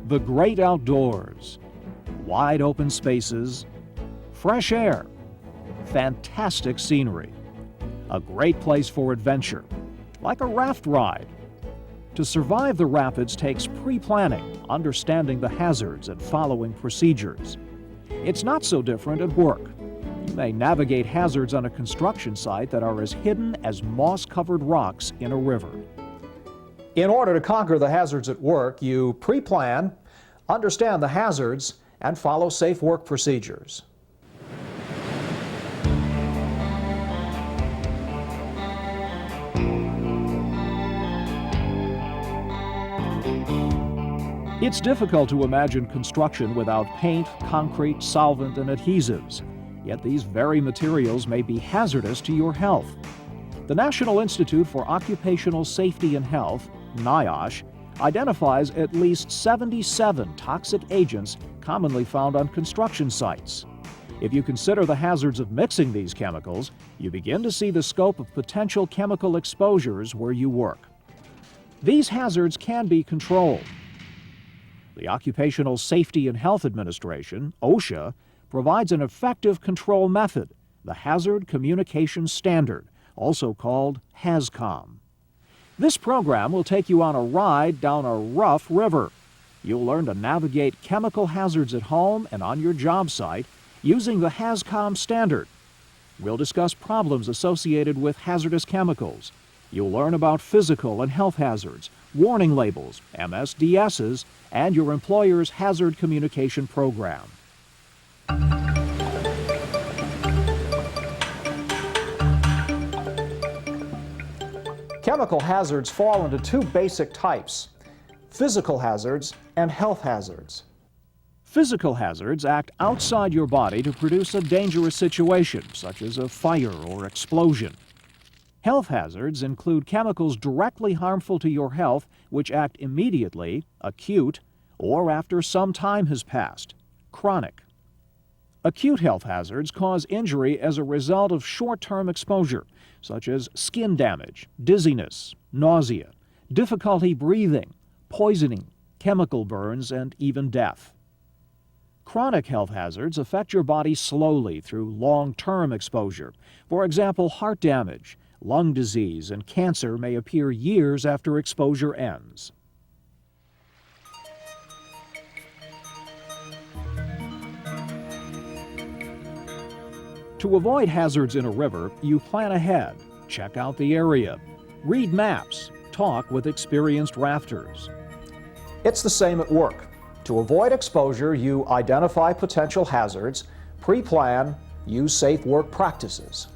The great outdoors, wide open spaces, fresh air, fantastic scenery, a great place for adventure, like a raft ride. To survive the rapids takes pre-planning, understanding the hazards, and following procedures. It's not so different at work. You may navigate hazards on a construction site that are as hidden as moss-covered rocks in a river. In order to conquer the hazards at work, you pre-plan, understand the hazards, and follow safe work procedures. It's difficult to imagine construction without paint, concrete, solvent, and adhesives. Yet these very materials may be hazardous to your health. The National Institute for Occupational Safety and Health, NIOSH, identifies at least 77 toxic agents commonly found on construction sites. If you consider the hazards of mixing these chemicals, you begin to see the scope of potential chemical exposures where you work. These hazards can be controlled. The Occupational Safety and Health Administration, OSHA, provides an effective control method, the Hazard Communication Standard, also called HAZCOM. This program will take you on a ride down a rough river. You'll learn to navigate chemical hazards at home and on your job site using the HAZCOM standard. We'll discuss problems associated with hazardous chemicals. You'll learn about physical and health hazards, warning labels, MSDSs, and your employer's hazard communication program. Chemical hazards fall into two basic types: physical hazards and health hazards. Physical hazards act outside your body to produce a dangerous situation, such as a fire or explosion. Health hazards include chemicals directly harmful to your health which act immediately, acute, or after some time has passed, chronic. Acute health hazards cause injury as a result of short-term exposure, such as skin damage, dizziness, nausea, difficulty breathing, poisoning, chemical burns, and even death. Chronic health hazards affect your body slowly through long-term exposure. For example, heart damage, lung disease, and cancer may appear years after exposure ends. To avoid hazards in a river, you plan ahead, check out the area, read maps, talk with experienced rafters. It's the same at work. To avoid exposure, you identify potential hazards, pre-plan, use safe work practices.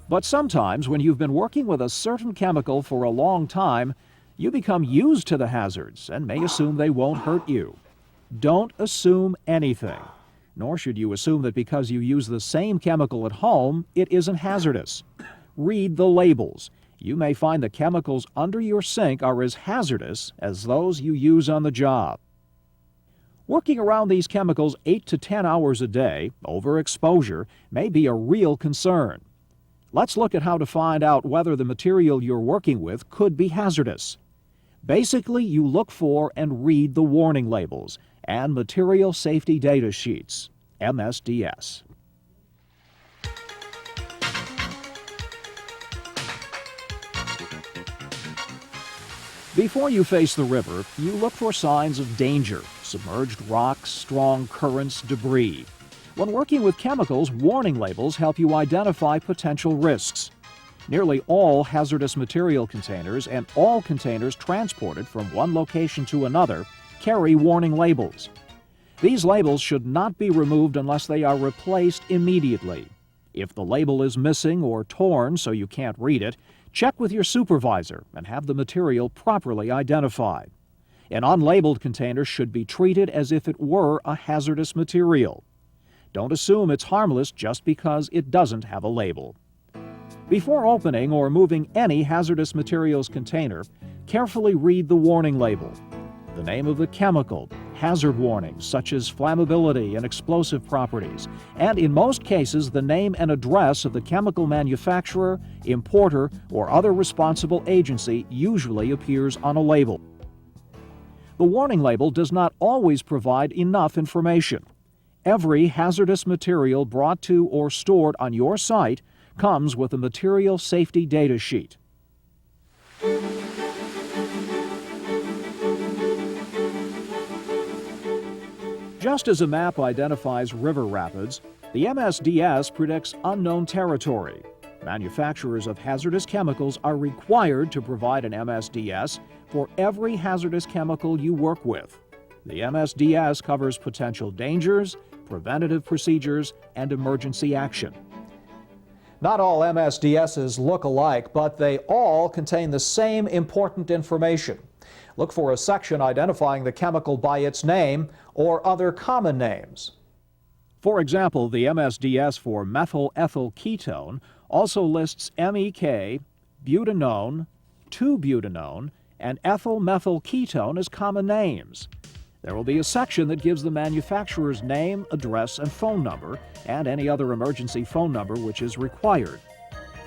But sometimes when you've been working with a certain chemical for a long time, you become used to the hazards and may assume they won't hurt you. Don't assume anything. Nor should you assume that because you use the same chemical at home, it isn't hazardous. Read the labels. You may find the chemicals under your sink are as hazardous as those you use on the job. Working around these chemicals 8 to 10 hours a day, overexposure, may be a real concern. Let's look at how to find out whether the material you're working with could be hazardous. Basically, you look for and read the warning labels and Material Safety Data Sheets, MSDS. Before you face the river, you look for signs of danger: submerged rocks, strong currents, debris. When working with chemicals, warning labels help you identify potential risks. Nearly all hazardous material containers and all containers transported from one location to another carry warning labels. These labels should not be removed unless they are replaced immediately. If the label is missing or torn so you can't read it, check with your supervisor and have the material properly identified. An unlabeled container should be treated as if it were a hazardous material. Don't assume it's harmless just because it doesn't have a label. Before opening or moving any hazardous materials container, carefully read the warning label. The name of the chemical, hazard warnings such as flammability and explosive properties, and in most cases the name and address of the chemical manufacturer, importer, or other responsible agency usually appears on a label. The warning label does not always provide enough information. Every hazardous material brought to or stored on your site comes with a material safety data sheet. Just as a map identifies river rapids, the MSDS predicts unknown territory. Manufacturers of hazardous chemicals are required to provide an MSDS for every hazardous chemical you work with. The MSDS covers potential dangers, preventative procedures, and emergency action. Not all MSDSs look alike, but they all contain the same important information. Look for a section identifying the chemical by its name or other common names. For example, the MSDS for methyl ethyl ketone also lists MEK, butanone, 2-butanone, and ethyl methyl ketone as common names. There will be a section that gives the manufacturer's name, address, and phone number, and any other emergency phone number which is required.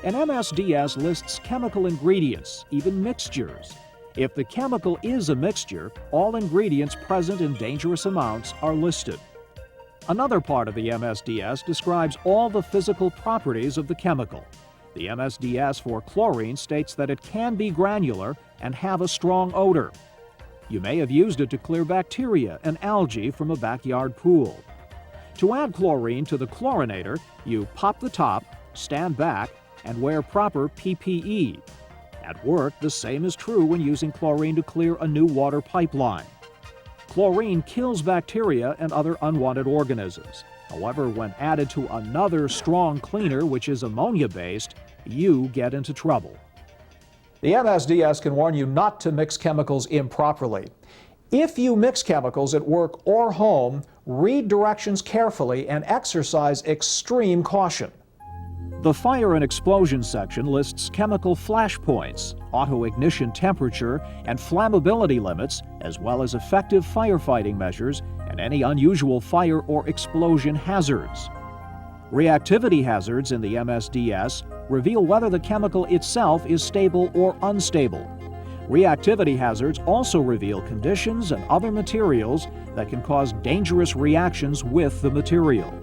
An MSDS lists chemical ingredients, even mixtures. If the chemical is a mixture, all ingredients present in dangerous amounts are listed. Another part of the MSDS describes all the physical properties of the chemical. The MSDS for chlorine states that it can be granular and have a strong odor. You may have used it to clear bacteria and algae from a backyard pool. To add chlorine to the chlorinator, you pop the top, stand back, and wear proper PPE. At work, the same is true when using chlorine to clear a new water pipeline. Chlorine kills bacteria and other unwanted organisms. However, when added to another strong cleaner, which is ammonia-based, you get into trouble. The MSDS can warn you not to mix chemicals improperly. If you mix chemicals at work or home, read directions carefully and exercise extreme caution. The Fire and Explosion section lists chemical flash points, auto-ignition temperature, and flammability limits, as well as effective firefighting measures and any unusual fire or explosion hazards. Reactivity hazards in the MSDS reveal whether the chemical itself is stable or unstable. Reactivity hazards also reveal conditions and other materials that can cause dangerous reactions with the material.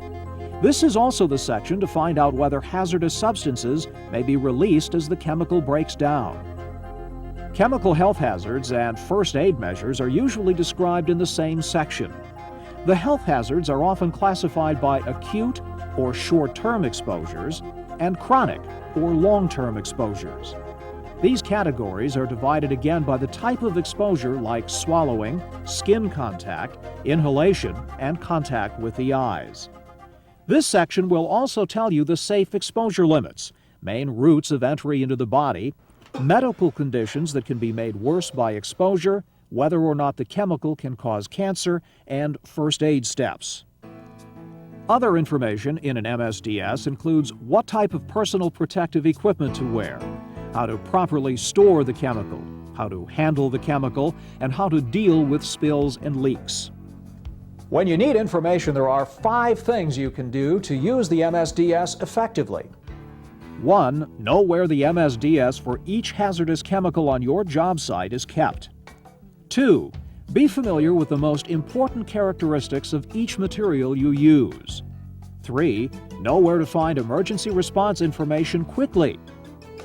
This is also the section to find out whether hazardous substances may be released as the chemical breaks down. Chemical health hazards and first aid measures are usually described in the same section. The health hazards are often classified by acute or short-term exposures and chronic or long-term exposures. These categories are divided again by the type of exposure, like swallowing, skin contact, inhalation, and contact with the eyes. This section will also tell you the safe exposure limits, main routes of entry into the body, medical conditions that can be made worse by exposure, whether or not the chemical can cause cancer, and first aid steps. Other information in an MSDS includes what type of personal protective equipment to wear, how to properly store the chemical, how to handle the chemical, and how to deal with spills and leaks. When you need information, there are 5 things you can do to use the MSDS effectively. 1. Know where the MSDS for each hazardous chemical on your job site is kept. 2. Be familiar with the most important characteristics of each material you use. 3. Know where to find emergency response information quickly.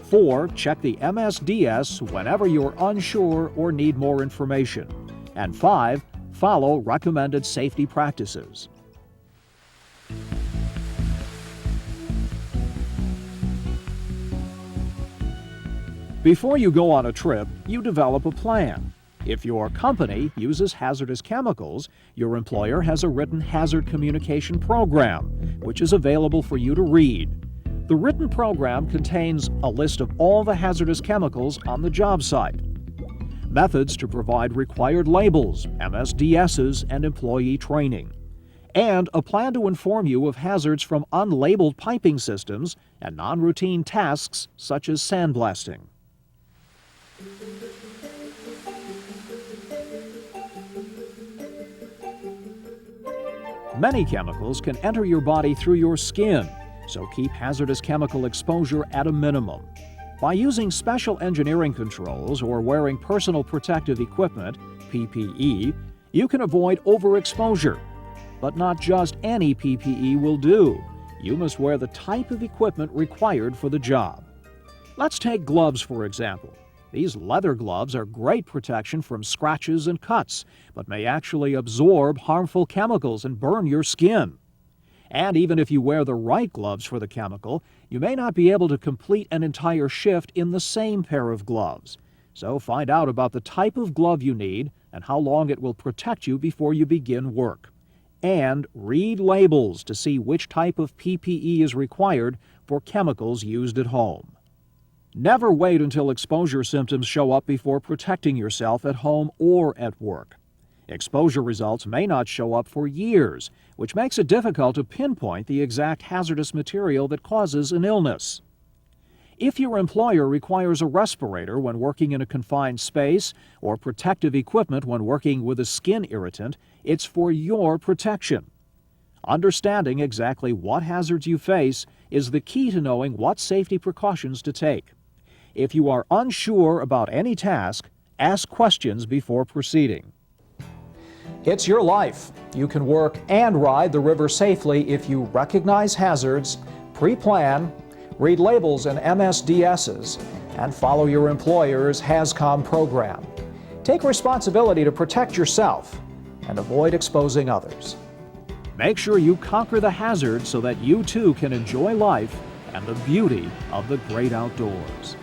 4. Check the MSDS whenever you're unsure or need more information. And 5. Follow recommended safety practices. Before you go on a trip, you develop a plan. If your company uses hazardous chemicals, your employer has a written hazard communication program, which is available for you to read. The written program contains a list of all the hazardous chemicals on the job site, methods to provide required labels, MSDSs, and employee training, and a plan to inform you of hazards from unlabeled piping systems and non-routine tasks such as sandblasting. Many chemicals can enter your body through your skin, so keep hazardous chemical exposure at a minimum. By using special engineering controls or wearing personal protective equipment, PPE, you can avoid overexposure. But not just any PPE will do. You must wear the type of equipment required for the job. Let's take gloves, for example. These leather gloves are great protection from scratches and cuts, but may actually absorb harmful chemicals and burn your skin. And even if you wear the right gloves for the chemical, you may not be able to complete an entire shift in the same pair of gloves. So find out about the type of glove you need and how long it will protect you before you begin work. And read labels to see which type of PPE is required for chemicals used at home. Never wait until exposure symptoms show up before protecting yourself at home or at work. Exposure results may not show up for years, which makes it difficult to pinpoint the exact hazardous material that causes an illness. If your employer requires a respirator when working in a confined space or protective equipment when working with a skin irritant, it's for your protection. Understanding exactly what hazards you face is the key to knowing what safety precautions to take. If you are unsure about any task, ask questions before proceeding. It's your life. You can work and ride the river safely if you recognize hazards, pre-plan, read labels and MSDSs, and follow your employer's HAZCOM program. Take responsibility to protect yourself and avoid exposing others. Make sure you conquer the hazards so that you too can enjoy life and the beauty of the great outdoors.